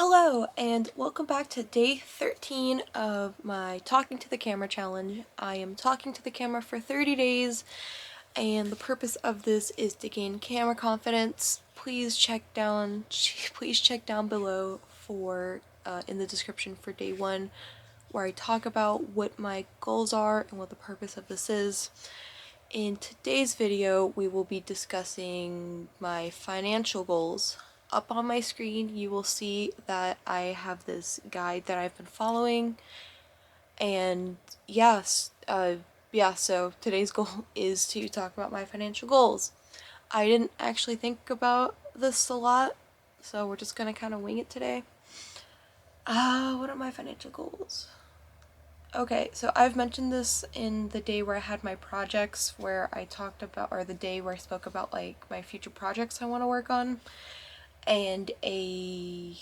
Hello, and welcome back to day 13 of my Talking to the Camera challenge. I am talking to the camera for 30 days, and the purpose of this is to gain camera confidence. Please check down below for in the description for day 1, where I talk about what my goals are and what the purpose of this is. In today's video, we will be discussing my financial goals. Up on my screen, you will see that I have this guide that I've been following, and so today's goal is to talk about my financial goals. I didn't actually think about this a lot, so we're just gonna kind of wing it today. What are my financial goals? Okay, so I've mentioned this in the day where I had my projects, where I talked about, or the day where I spoke about like my future projects I want to work on, and a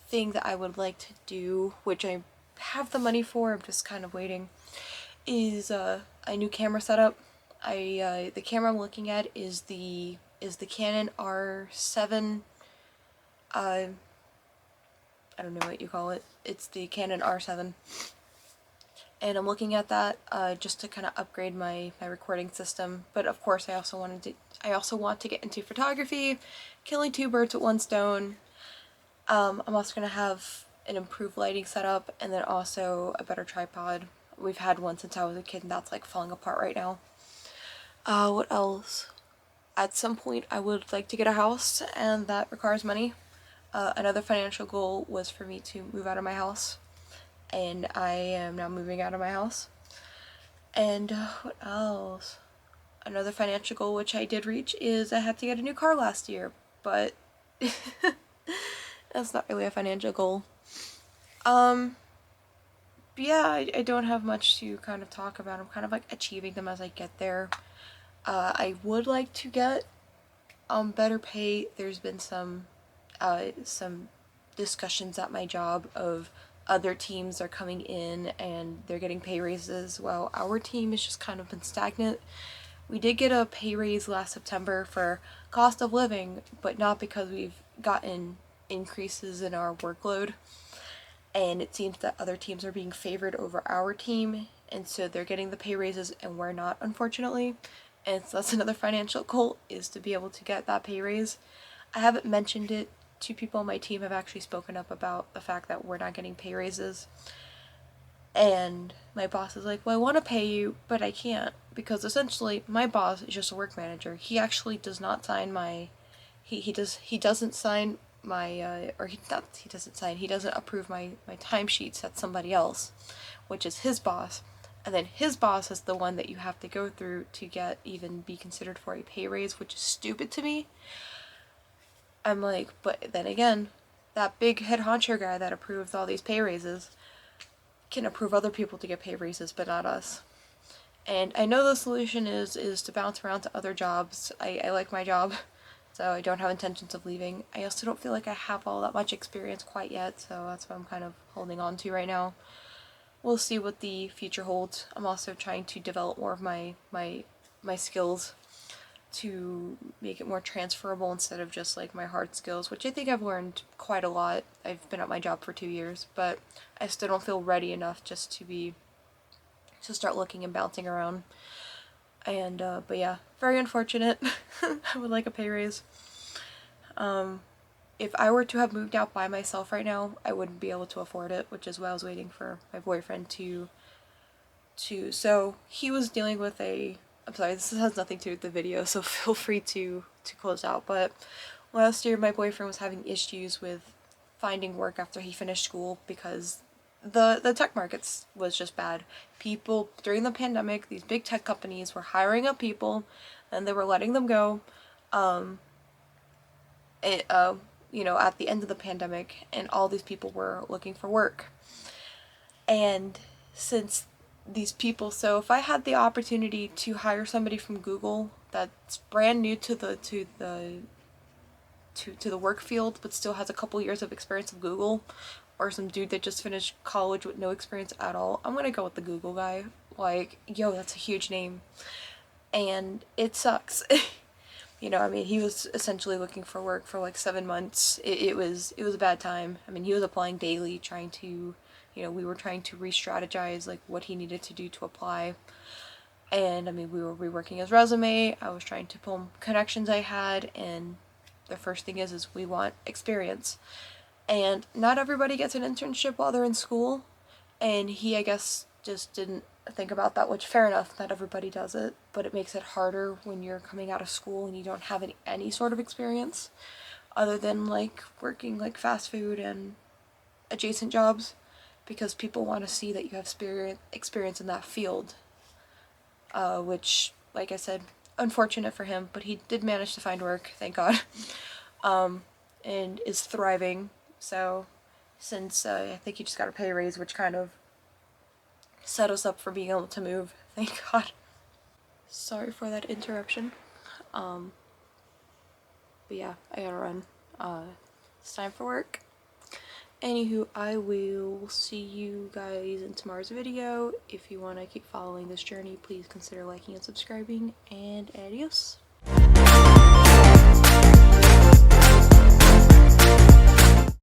thing that I would like to do, which I have the money for, I'm just kind of waiting, is a new camera setup. The camera I'm looking at is the Canon R7. I don't know what you call it. It's the Canon R7. And I'm looking at that just to kind of upgrade my recording system. But of course, I also want to get into photography, killing two birds with one stone. I'm also gonna have an improved lighting setup, and then also a better tripod. We've had one since I was a kid, and that's like falling apart right now. What else? At some point, I would like to get a house, and that requires money. Another financial goal was for me to move out of my house, and I am now moving out of my house. And what else? Another financial goal which I did reach is I had to get a new car last year, but that's not really a financial goal. But yeah, I don't have much to kind of talk about. I'm kind of like achieving them as I get there. I would like to get better pay. There's been some discussions at my job of other teams are coming in and they're getting pay raises while our team has just kind of been stagnant. We did get a pay raise last September for cost of living, but not because we've gotten increases in our workload. And it seems that other teams are being favored over our team, and so they're getting the pay raises and we're not, unfortunately. And so that's another financial goal, is to be able to get that pay raise. I haven't mentioned it. 2 people on my team have actually spoken up about the fact that we're not getting pay raises. And my boss is like, well, I want to pay you, but I can't, because essentially my boss is just a work manager. He actually does not sign my, he doesn't sign my, he doesn't approve my timesheets. That's somebody else, which is his boss. And then his boss is the one that you have to go through to even be considered for a pay raise, which is stupid to me. I'm like, but then again, that big head honcho guy that approves all these pay raises can approve other people to get pay raises, but not us. And I know the solution is to bounce around to other jobs. I like my job, so I don't have intentions of leaving. I also don't feel like I have all that much experience quite yet, so that's what I'm kind of holding on to right now. We'll see what the future holds. I'm also trying to develop more of my skills to make it more transferable instead of just like my hard skills, which I think I've learned quite a lot. I've been at my job for 2 years, but I still don't feel ready enough just to start looking and bouncing around. And but yeah, very unfortunate. I would like a pay raise. If I were to have moved out by myself right now, I wouldn't be able to afford it, which is why I was waiting for my boyfriend to so he was dealing with I'm sorry, this has nothing to do with the video, so feel free to close out, but last year my boyfriend was having issues with finding work after he finished school because the tech markets was just bad. People, during the pandemic, these big tech companies were hiring up people and they were letting them go at the end of the pandemic, and all these people were looking for work. And since these people, so if I had the opportunity to hire somebody from Google that's brand new to the work field but still has a couple years of experience of Google, or some dude that just finished college with no experience at all, I'm gonna go with the Google guy. Like, yo, that's a huge name. And it sucks. You know, I mean, he was essentially looking for work for like 7 months. It was a bad time. I mean, he was applying daily, trying to, you know, we were trying to re-strategize like what he needed to do to apply. And I mean, we were reworking his resume. I was trying to pull connections I had, and the first thing is we want experience. And not everybody gets an internship while they're in school, and he, I guess, just didn't think about that, which fair enough, not everybody does it, but it makes it harder when you're coming out of school and you don't have any sort of experience other than like working like fast food and adjacent jobs, because people want to see that you have experience in that field, which, like I said, unfortunate for him, but he did manage to find work, thank God, and is thriving. So since I think he just got a pay raise, which kind of set us up for being able to move, thank God. Sorry for that interruption. But yeah, I gotta run. It's time for work. Anywho, I will see you guys in tomorrow's video. If you want to keep following this journey, please consider liking and subscribing, and adios.